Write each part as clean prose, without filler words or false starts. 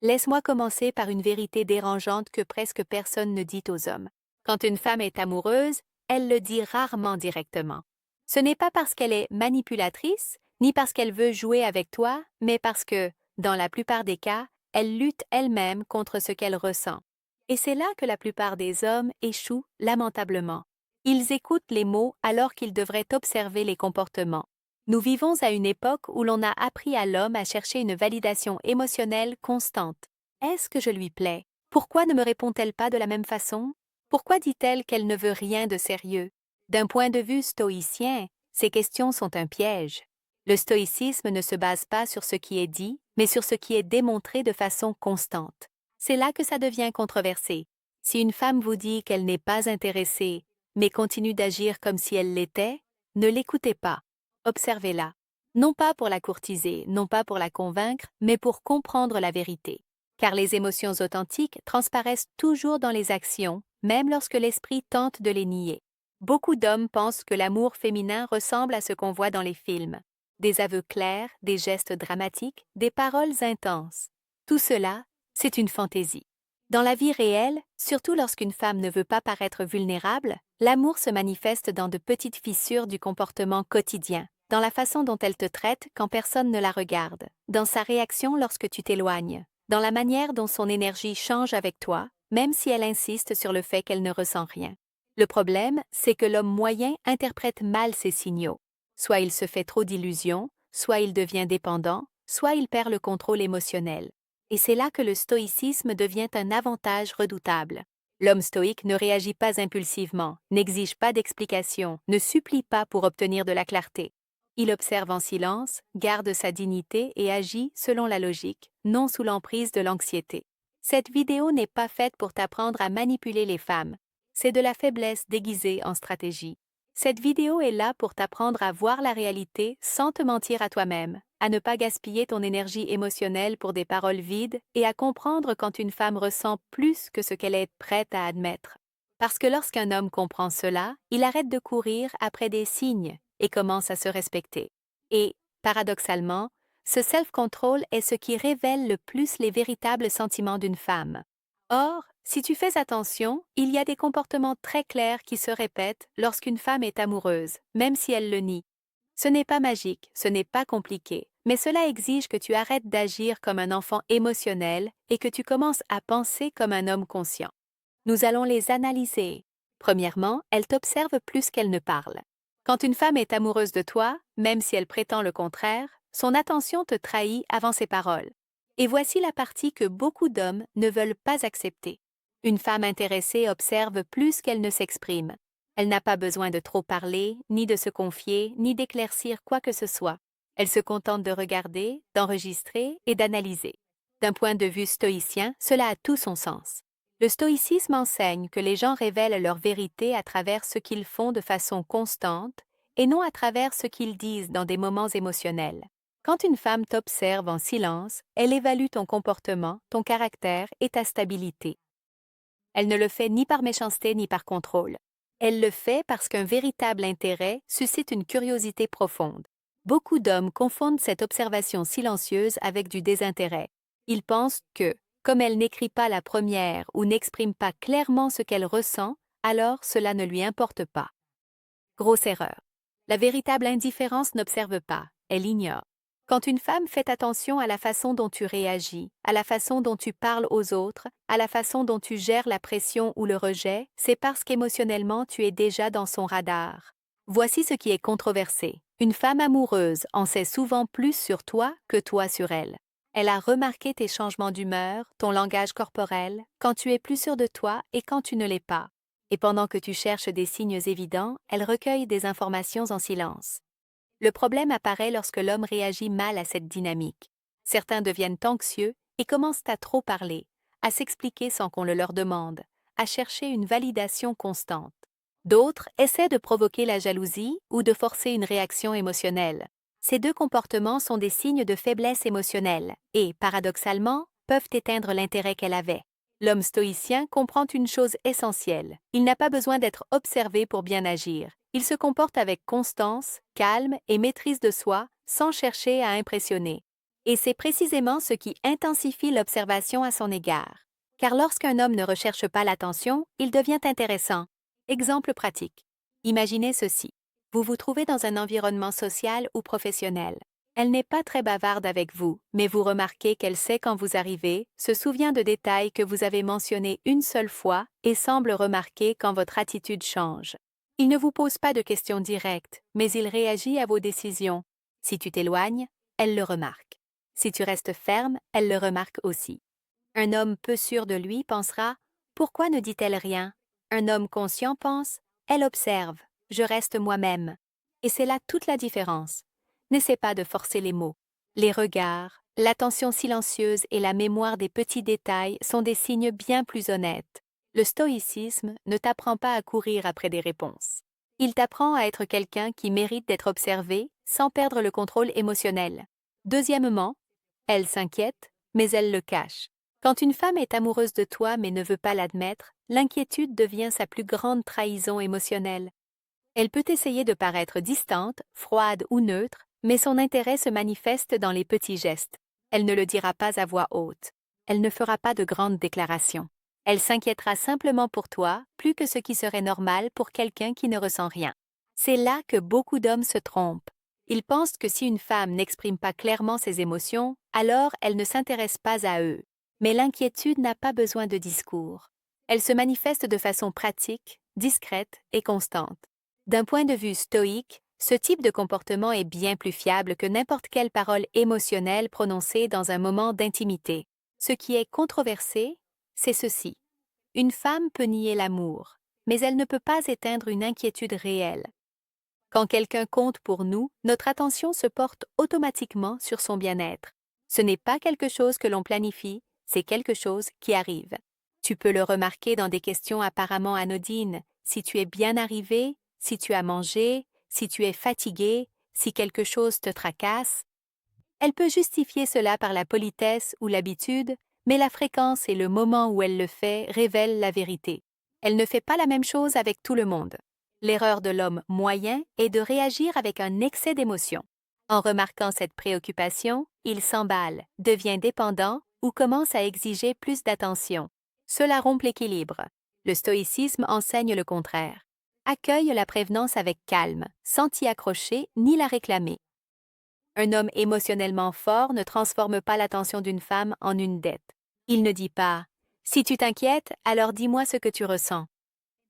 Laisse-moi commencer par une vérité dérangeante que presque personne ne dit aux hommes. Quand une femme est amoureuse, elle le dit rarement directement. Ce n'est pas parce qu'elle est manipulatrice, ni parce qu'elle veut jouer avec toi, mais parce que, dans la plupart des cas, elle lutte elle-même contre ce qu'elle ressent. Et c'est là que la plupart des hommes échouent lamentablement. Ils écoutent les mots alors qu'ils devraient observer les comportements. Nous vivons à une époque où l'on a appris à l'homme à chercher une validation émotionnelle constante. Est-ce que je lui plais? Pourquoi ne me répond-elle pas de la même façon? Pourquoi dit-elle qu'elle ne veut rien de sérieux? D'un point de vue stoïcien, ces questions sont un piège. Le stoïcisme ne se base pas sur ce qui est dit, mais sur ce qui est démontré de façon constante. C'est là que ça devient controversé. Si une femme vous dit qu'elle n'est pas intéressée, mais continue d'agir comme si elle l'était, ne l'écoutez pas. Observez-la. Non pas pour la courtiser, non pas pour la convaincre, mais pour comprendre la vérité. Car les émotions authentiques transparaissent toujours dans les actions, même lorsque l'esprit tente de les nier. Beaucoup d'hommes pensent que l'amour féminin ressemble à ce qu'on voit dans les films. Des aveux clairs, des gestes dramatiques, des paroles intenses. Tout cela, c'est une fantaisie. Dans la vie réelle, surtout lorsqu'une femme ne veut pas paraître vulnérable, l'amour se manifeste dans de petites fissures du comportement quotidien, dans la façon dont elle te traite quand personne ne la regarde, dans sa réaction lorsque tu t'éloignes, dans la manière dont son énergie change avec toi, même si elle insiste sur le fait qu'elle ne ressent rien. Le problème, c'est que l'homme moyen interprète mal ces signaux. Soit il se fait trop d'illusions, soit il devient dépendant, soit il perd le contrôle émotionnel. Et c'est là que le stoïcisme devient un avantage redoutable. L'homme stoïque ne réagit pas impulsivement, n'exige pas d'explication, ne supplie pas pour obtenir de la clarté. Il observe en silence, garde sa dignité et agit selon la logique, non sous l'emprise de l'anxiété. Cette vidéo n'est pas faite pour t'apprendre à manipuler les femmes. C'est de la faiblesse déguisée en stratégie. Cette vidéo est là pour t'apprendre à voir la réalité sans te mentir à toi-même, à ne pas gaspiller ton énergie émotionnelle pour des paroles vides et à comprendre quand une femme ressent plus que ce qu'elle est prête à admettre. Parce que lorsqu'un homme comprend cela, il arrête de courir après des signes et commence à se respecter. Et, paradoxalement, ce self-control est ce qui révèle le plus les véritables sentiments d'une femme. Or, si tu fais attention, il y a des comportements très clairs qui se répètent lorsqu'une femme est amoureuse, même si elle le nie. Ce n'est pas magique, ce n'est pas compliqué, mais cela exige que tu arrêtes d'agir comme un enfant émotionnel et que tu commences à penser comme un homme conscient. Nous allons les analyser. Premièrement, elle t'observe plus qu'elle ne parle. Quand une femme est amoureuse de toi, même si elle prétend le contraire, son attention te trahit avant ses paroles. Et voici la partie que beaucoup d'hommes ne veulent pas accepter. Une femme intéressée observe plus qu'elle ne s'exprime. Elle n'a pas besoin de trop parler, ni de se confier, ni d'éclaircir quoi que ce soit. Elle se contente de regarder, d'enregistrer et d'analyser. D'un point de vue stoïcien, cela a tout son sens. Le stoïcisme enseigne que les gens révèlent leur vérité à travers ce qu'ils font de façon constante et non à travers ce qu'ils disent dans des moments émotionnels. Quand une femme t'observe en silence, elle évalue ton comportement, ton caractère et ta stabilité. Elle ne le fait ni par méchanceté ni par contrôle. Elle le fait parce qu'un véritable intérêt suscite une curiosité profonde. Beaucoup d'hommes confondent cette observation silencieuse avec du désintérêt. Ils pensent que, comme elle n'écrit pas la première ou n'exprime pas clairement ce qu'elle ressent, alors cela ne lui importe pas. Grosse erreur. La véritable indifférence n'observe pas, elle ignore. Quand une femme fait attention à la façon dont tu réagis, à la façon dont tu parles aux autres, à la façon dont tu gères la pression ou le rejet, c'est parce qu'émotionnellement tu es déjà dans son radar. Voici ce qui est controversé. Une femme amoureuse en sait souvent plus sur toi que toi sur elle. Elle a remarqué tes changements d'humeur, ton langage corporel, quand tu es plus sûr de toi et quand tu ne l'es pas. Et pendant que tu cherches des signes évidents, elle recueille des informations en silence. Le problème apparaît lorsque l'homme réagit mal à cette dynamique. Certains deviennent anxieux et commencent à trop parler, à s'expliquer sans qu'on le leur demande, à chercher une validation constante. D'autres essaient de provoquer la jalousie ou de forcer une réaction émotionnelle. Ces deux comportements sont des signes de faiblesse émotionnelle et, paradoxalement, peuvent éteindre l'intérêt qu'elle avait. L'homme stoïcien comprend une chose essentielle. Il n'a pas besoin d'être observé pour bien agir. Il se comporte avec constance, calme et maîtrise de soi, sans chercher à impressionner. Et c'est précisément ce qui intensifie l'observation à son égard. Car lorsqu'un homme ne recherche pas l'attention, il devient intéressant. Exemple pratique. Imaginez ceci. Vous vous trouvez dans un environnement social ou professionnel. Elle n'est pas très bavarde avec vous, mais vous remarquez qu'elle sait quand vous arrivez, se souvient de détails que vous avez mentionnés une seule fois et semble remarquer quand votre attitude change. Il ne vous pose pas de questions directes, mais il réagit à vos décisions. Si tu t'éloignes, elle le remarque. Si tu restes ferme, elle le remarque aussi. Un homme peu sûr de lui pensera « Pourquoi ne dit-elle rien ?» Un homme conscient pense « Elle observe, je reste moi-même. » Et c'est là toute la différence. N'essaie pas de forcer les mots. Les regards, l'attention silencieuse et la mémoire des petits détails sont des signes bien plus honnêtes. Le stoïcisme ne t'apprend pas à courir après des réponses. Il t'apprend à être quelqu'un qui mérite d'être observé sans perdre le contrôle émotionnel. Deuxièmement, elle s'inquiète, mais elle le cache. Quand une femme est amoureuse de toi mais ne veut pas l'admettre, l'inquiétude devient sa plus grande trahison émotionnelle. Elle peut essayer de paraître distante, froide ou neutre, mais son intérêt se manifeste dans les petits gestes. Elle ne le dira pas à voix haute. Elle ne fera pas de grandes déclarations. Elle s'inquiétera simplement pour toi, plus que ce qui serait normal pour quelqu'un qui ne ressent rien. C'est là que beaucoup d'hommes se trompent. Ils pensent que si une femme n'exprime pas clairement ses émotions, alors elle ne s'intéresse pas à eux. Mais l'inquiétude n'a pas besoin de discours. Elle se manifeste de façon pratique, discrète et constante. D'un point de vue stoïque, ce type de comportement est bien plus fiable que n'importe quelle parole émotionnelle prononcée dans un moment d'intimité. Ce qui est controversé, c'est ceci. Une femme peut nier l'amour, mais elle ne peut pas éteindre une inquiétude réelle. Quand quelqu'un compte pour nous, notre attention se porte automatiquement sur son bien-être. Ce n'est pas quelque chose que l'on planifie, c'est quelque chose qui arrive. Tu peux le remarquer dans des questions apparemment anodines, si tu es bien arrivé, si tu as mangé, si tu es fatigué, si quelque chose te tracasse. Elle peut justifier cela par la politesse ou l'habitude, mais la fréquence et le moment où elle le fait révèlent la vérité. Elle ne fait pas la même chose avec tout le monde. L'erreur de l'homme moyen est de réagir avec un excès d'émotion. En remarquant cette préoccupation, il s'emballe, devient dépendant ou commence à exiger plus d'attention. Cela rompt l'équilibre. Le stoïcisme enseigne le contraire. Accueille la prévenance avec calme, sans t'y accrocher ni la réclamer. Un homme émotionnellement fort ne transforme pas l'attention d'une femme en une dette. Il ne dit pas « Si tu t'inquiètes, alors dis-moi ce que tu ressens ».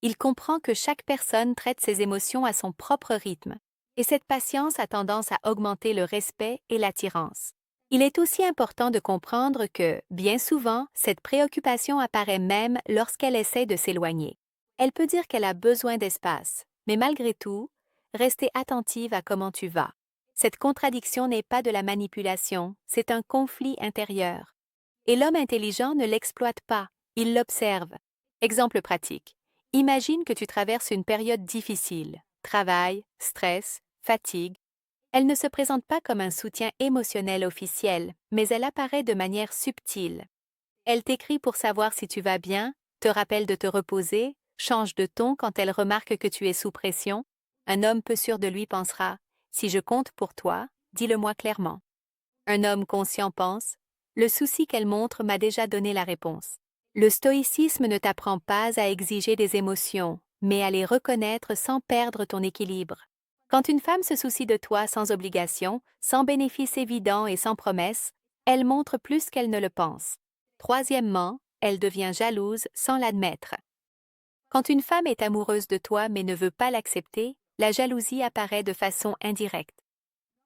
Il comprend que chaque personne traite ses émotions à son propre rythme, et cette patience a tendance à augmenter le respect et l'attirance. Il est aussi important de comprendre que, bien souvent, cette préoccupation apparaît même lorsqu'elle essaie de s'éloigner. Elle peut dire qu'elle a besoin d'espace, mais malgré tout, rester attentive à comment tu vas. Cette contradiction n'est pas de la manipulation, c'est un conflit intérieur. Et l'homme intelligent ne l'exploite pas, il l'observe. Exemple pratique. Imagine que tu traverses une période difficile, travail, stress, fatigue. Elle ne se présente pas comme un soutien émotionnel officiel, mais elle apparaît de manière subtile. Elle t'écrit pour savoir si tu vas bien, te rappelle de te reposer, change de ton quand elle remarque que tu es sous pression. Un homme peu sûr de lui pensera « Si je compte pour toi, dis-le-moi clairement ». Un homme conscient pense « Le souci qu'elle montre m'a déjà donné la réponse ». Le stoïcisme ne t'apprend pas à exiger des émotions, mais à les reconnaître sans perdre ton équilibre. Quand une femme se soucie de toi sans obligation, sans bénéfice évident et sans promesse, elle montre plus qu'elle ne le pense. Troisièmement, elle devient jalouse sans l'admettre. Quand une femme est amoureuse de toi mais ne veut pas l'accepter, la jalousie apparaît de façon indirecte.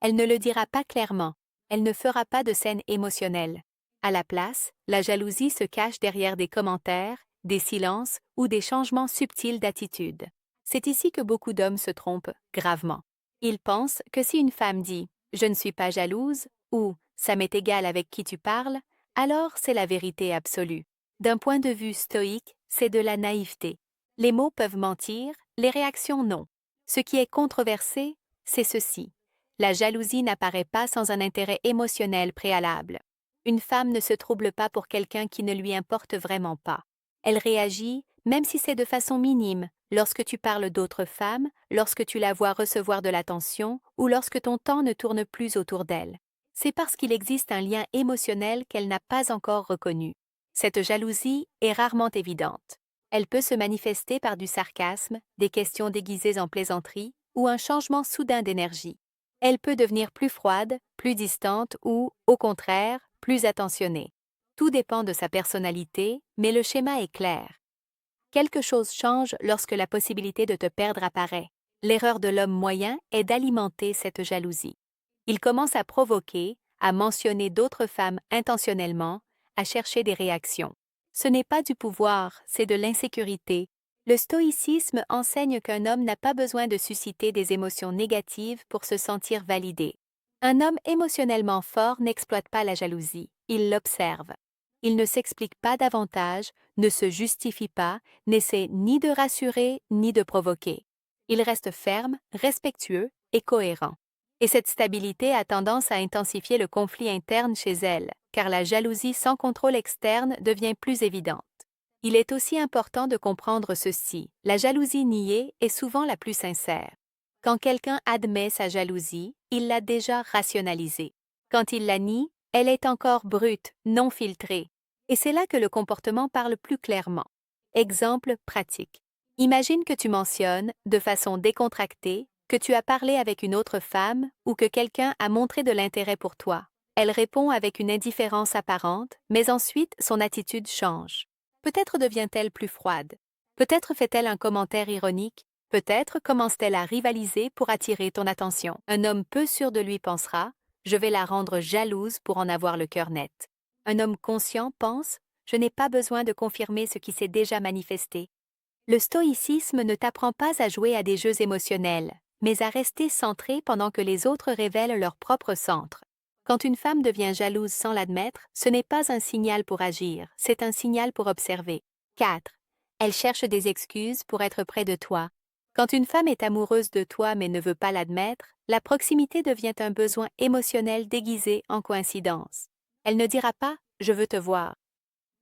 Elle ne le dira pas clairement, elle ne fera pas de scène émotionnelle. À la place, la jalousie se cache derrière des commentaires, des silences ou des changements subtils d'attitude. C'est ici que beaucoup d'hommes se trompent gravement. Ils pensent que si une femme dit « je ne suis pas jalouse » ou « ça m'est égal avec qui tu parles », alors c'est la vérité absolue. D'un point de vue stoïque, c'est de la naïveté. Les mots peuvent mentir, les réactions non. Ce qui est controversé, c'est ceci. La jalousie n'apparaît pas sans un intérêt émotionnel préalable. Une femme ne se trouble pas pour quelqu'un qui ne lui importe vraiment pas. Elle réagit, même si c'est de façon minime, lorsque tu parles d'autres femmes, lorsque tu la vois recevoir de l'attention ou lorsque ton temps ne tourne plus autour d'elle. C'est parce qu'il existe un lien émotionnel qu'elle n'a pas encore reconnu. Cette jalousie est rarement évidente. Elle peut se manifester par du sarcasme, des questions déguisées en plaisanterie ou un changement soudain d'énergie. Elle peut devenir plus froide, plus distante ou, au contraire, plus attentionnée. Tout dépend de sa personnalité, mais le schéma est clair. Quelque chose change lorsque la possibilité de te perdre apparaît. L'erreur de l'homme moyen est d'alimenter cette jalousie. Il commence à provoquer, à mentionner d'autres femmes intentionnellement, à chercher des réactions. Ce n'est pas du pouvoir, c'est de l'insécurité. Le stoïcisme enseigne qu'un homme n'a pas besoin de susciter des émotions négatives pour se sentir validé. Un homme émotionnellement fort n'exploite pas la jalousie, il l'observe. Il ne s'explique pas davantage, ne se justifie pas, n'essaie ni de rassurer ni de provoquer. Il reste ferme, respectueux et cohérent. Et cette stabilité a tendance à intensifier le conflit interne chez elle, car la jalousie sans contrôle externe devient plus évidente. Il est aussi important de comprendre ceci, la jalousie niée est souvent la plus sincère. Quand quelqu'un admet sa jalousie, il l'a déjà rationalisée. Quand il la nie, elle est encore brute, non filtrée. Et c'est là que le comportement parle plus clairement. Exemple pratique. Imagine que tu mentionnes, de façon décontractée, que tu as parlé avec une autre femme ou que quelqu'un a montré de l'intérêt pour toi. Elle répond avec une indifférence apparente, mais ensuite son attitude change. Peut-être devient-elle plus froide. Peut-être fait-elle un commentaire ironique. Peut-être commence-t-elle à rivaliser pour attirer ton attention. Un homme peu sûr de lui pensera « Je vais la rendre jalouse pour en avoir le cœur net ». Un homme conscient pense « Je n'ai pas besoin de confirmer ce qui s'est déjà manifesté ». Le stoïcisme ne t'apprend pas à jouer à des jeux émotionnels, mais à rester centré pendant que les autres révèlent leur propre centre. Quand une femme devient jalouse sans l'admettre, ce n'est pas un signal pour agir, c'est un signal pour observer. 4. Elle cherche des excuses pour être près de toi. Quand une femme est amoureuse de toi mais ne veut pas l'admettre, la proximité devient un besoin émotionnel déguisé en coïncidence. Elle ne dira pas « je veux te voir ».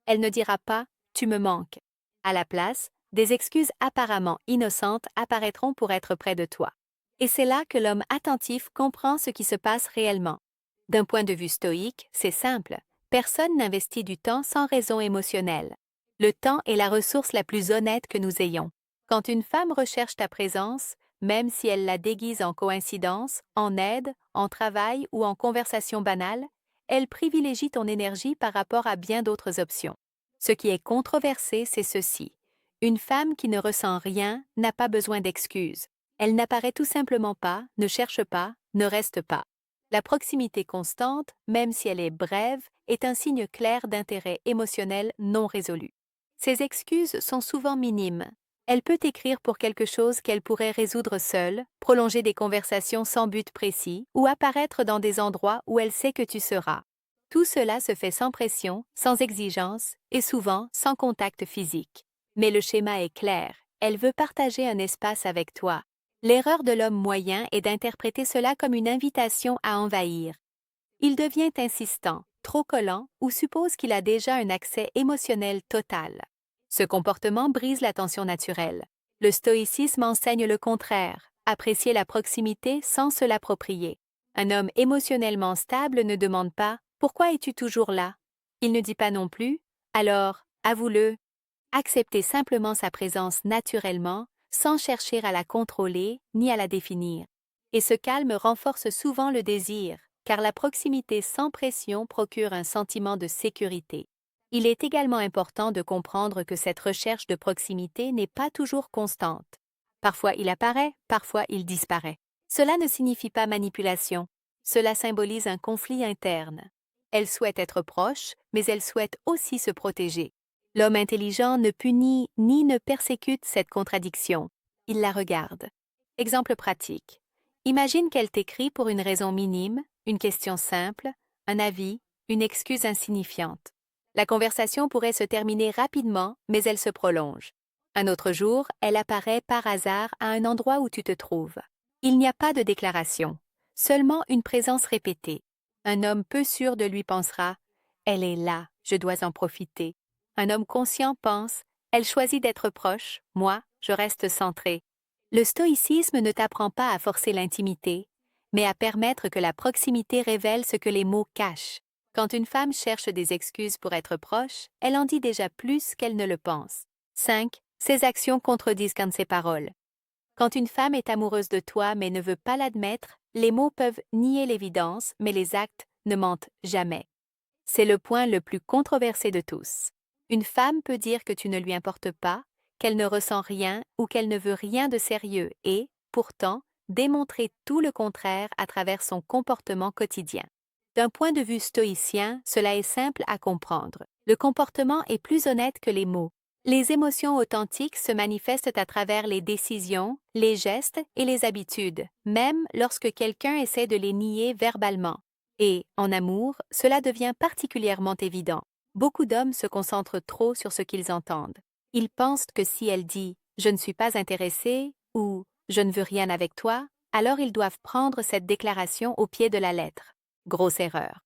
Elle ne dira pas « tu me manques ». À la place, des excuses apparemment innocentes apparaîtront pour être près de toi. Et c'est là que l'homme attentif comprend ce qui se passe réellement. D'un point de vue stoïque, c'est simple. Personne n'investit du temps sans raison émotionnelle. Le temps est la ressource la plus honnête que nous ayons. Quand une femme recherche ta présence, même si elle la déguise en coïncidence, en aide, en travail ou en conversation banale, elle privilégie ton énergie par rapport à bien d'autres options. Ce qui est controversé, c'est ceci. Une femme qui ne ressent rien n'a pas besoin d'excuses. Elle n'apparaît tout simplement pas, ne cherche pas, ne reste pas. La proximité constante, même si elle est brève, est un signe clair d'intérêt émotionnel non résolu. Ces excuses sont souvent minimes. Elle peut écrire pour quelque chose qu'elle pourrait résoudre seule, prolonger des conversations sans but précis ou apparaître dans des endroits où elle sait que tu seras. Tout cela se fait sans pression, sans exigence et souvent sans contact physique. Mais le schéma est clair, elle veut partager un espace avec toi. L'erreur de l'homme moyen est d'interpréter cela comme une invitation à envahir. Il devient insistant, trop collant ou suppose qu'il a déjà un accès émotionnel total. Ce comportement brise la tension naturelle. Le stoïcisme enseigne le contraire, apprécier la proximité sans se l'approprier. Un homme émotionnellement stable ne demande pas « Pourquoi es-tu toujours là ?» Il ne dit pas non plus « Alors, avoue-le ». Accepter simplement sa présence naturellement, sans chercher à la contrôler ni à la définir. Et ce calme renforce souvent le désir, car la proximité sans pression procure un sentiment de sécurité. Il est également important de comprendre que cette recherche de proximité n'est pas toujours constante. Parfois il apparaît, parfois il disparaît. Cela ne signifie pas manipulation. Cela symbolise un conflit interne. Elle souhaite être proche, mais elle souhaite aussi se protéger. L'homme intelligent ne punit ni ne persécute cette contradiction. Il la regarde. Exemple pratique. Imagine qu'elle t'écrit pour une raison minime, une question simple, un avis, une excuse insignifiante. La conversation pourrait se terminer rapidement, mais elle se prolonge. Un autre jour, elle apparaît par hasard à un endroit où tu te trouves. Il n'y a pas de déclaration, seulement une présence répétée. Un homme peu sûr de lui pensera « Elle est là, je dois en profiter ». Un homme conscient pense « Elle choisit d'être proche, moi, je reste centré ». Le stoïcisme ne t'apprend pas à forcer l'intimité, mais à permettre que la proximité révèle ce que les mots cachent. Quand une femme cherche des excuses pour être proche, elle en dit déjà plus qu'elle ne le pense. 5. Ses actions contredisent qu'un de ses paroles. Quand une femme est amoureuse de toi mais ne veut pas l'admettre, les mots peuvent nier l'évidence, mais les actes ne mentent jamais. C'est le point le plus controversé de tous. Une femme peut dire que tu ne lui importes pas, qu'elle ne ressent rien ou qu'elle ne veut rien de sérieux et, pourtant, démontrer tout le contraire à travers son comportement quotidien. D'un point de vue stoïcien, cela est simple à comprendre. Le comportement est plus honnête que les mots. Les émotions authentiques se manifestent à travers les décisions, les gestes et les habitudes, même lorsque quelqu'un essaie de les nier verbalement. Et, en amour, cela devient particulièrement évident. Beaucoup d'hommes se concentrent trop sur ce qu'ils entendent. Ils pensent que si elle dit « je ne suis pas intéressé » ou « je ne veux rien avec toi », alors ils doivent prendre cette déclaration au pied de la lettre. Grosse erreur.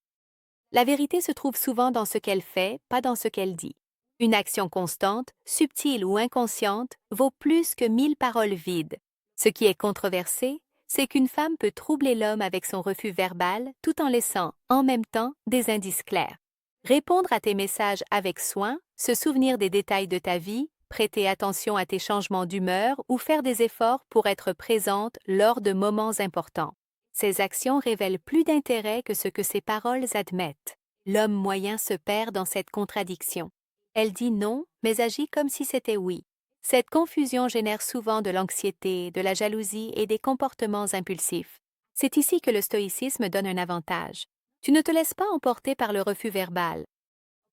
La vérité se trouve souvent dans ce qu'elle fait, pas dans ce qu'elle dit. Une action constante, subtile ou inconsciente, vaut plus que 1000 paroles vides. Ce qui est controversé, c'est qu'une femme peut troubler l'homme avec son refus verbal tout en laissant, en même temps, des indices clairs. Répondre à tes messages avec soin, se souvenir des détails de ta vie, prêter attention à tes changements d'humeur ou faire des efforts pour être présente lors de moments importants. Ces actions révèlent plus d'intérêt que ce que ses paroles admettent. L'homme moyen se perd dans cette contradiction. Elle dit non, mais agit comme si c'était oui. Cette confusion génère souvent de l'anxiété, de la jalousie et des comportements impulsifs. C'est ici que le stoïcisme donne un avantage. Tu ne te laisses pas emporter par le refus verbal.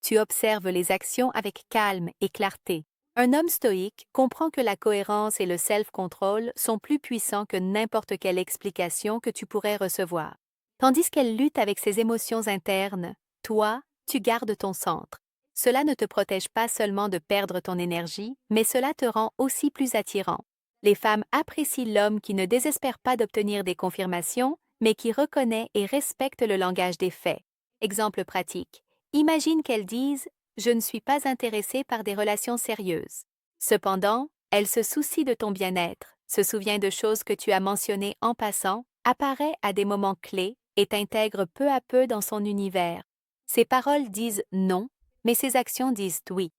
Tu observes les actions avec calme et clarté. Un homme stoïque comprend que la cohérence et le self-control sont plus puissants que n'importe quelle explication que tu pourrais recevoir. Tandis qu'elle lutte avec ses émotions internes, toi, tu gardes ton centre. Cela ne te protège pas seulement de perdre ton énergie, mais cela te rend aussi plus attirant. Les femmes apprécient l'homme qui ne désespère pas d'obtenir des confirmations, mais qui reconnaît et respecte le langage des faits. Exemple pratique. Imagine qu'elles disent « Je ne suis pas intéressée par des relations sérieuses ». Cependant, elle se soucie de ton bien-être, se souvient de choses que tu as mentionnées en passant, apparaît à des moments clés et t'intègre peu à peu dans son univers. Ses paroles disent « non », mais ses actions disent « oui ».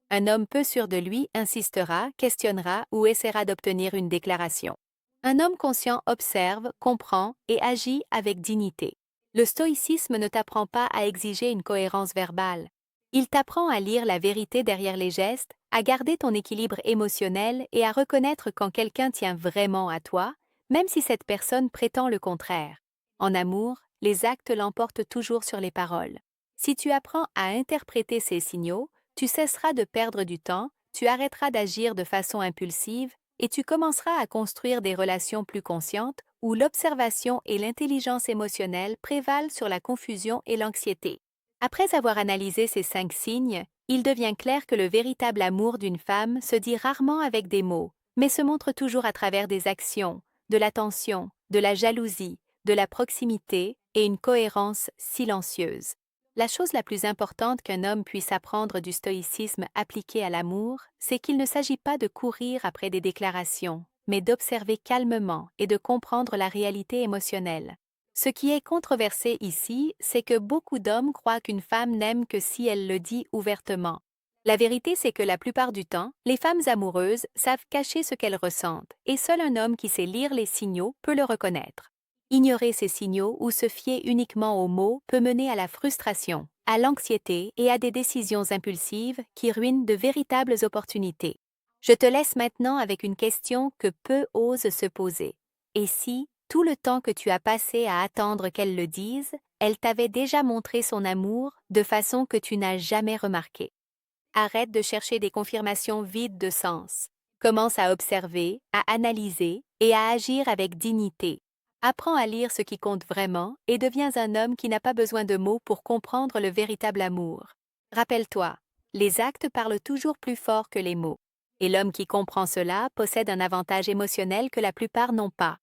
Un homme peu sûr de lui insistera, questionnera ou essaiera d'obtenir une déclaration. Un homme conscient observe, comprend et agit avec dignité. Le stoïcisme ne t'apprend pas à exiger une cohérence verbale. Il t'apprend à lire la vérité derrière les gestes, à garder ton équilibre émotionnel et à reconnaître quand quelqu'un tient vraiment à toi, même si cette personne prétend le contraire. En amour, les actes l'emportent toujours sur les paroles. Si tu apprends à interpréter ces signaux, tu cesseras de perdre du temps, tu arrêteras d'agir de façon impulsive et tu commenceras à construire des relations plus conscientes où l'observation et l'intelligence émotionnelle prévalent sur la confusion et l'anxiété. Après avoir analysé ces 5 signes, il devient clair que le véritable amour d'une femme se dit rarement avec des mots, mais se montre toujours à travers des actions, de l'attention, de la jalousie, de la proximité et une cohérence silencieuse. La chose la plus importante qu'un homme puisse apprendre du stoïcisme appliqué à l'amour, c'est qu'il ne s'agit pas de courir après des déclarations, mais d'observer calmement et de comprendre la réalité émotionnelle. Ce qui est controversé ici, c'est que beaucoup d'hommes croient qu'une femme n'aime que si elle le dit ouvertement. La vérité, c'est que la plupart du temps, les femmes amoureuses savent cacher ce qu'elles ressentent, et seul un homme qui sait lire les signaux peut le reconnaître. Ignorer ces signaux ou se fier uniquement aux mots peut mener à la frustration, à l'anxiété et à des décisions impulsives qui ruinent de véritables opportunités. Je te laisse maintenant avec une question que peu osent se poser. Et si, tout le temps que tu as passé à attendre qu'elle le dise, elle t'avait déjà montré son amour de façon que tu n'as jamais remarqué? Arrête de chercher des confirmations vides de sens. Commence à observer, à analyser et à agir avec dignité. Apprends à lire ce qui compte vraiment et deviens un homme qui n'a pas besoin de mots pour comprendre le véritable amour. Rappelle-toi, les actes parlent toujours plus fort que les mots. Et l'homme qui comprend cela possède un avantage émotionnel que la plupart n'ont pas.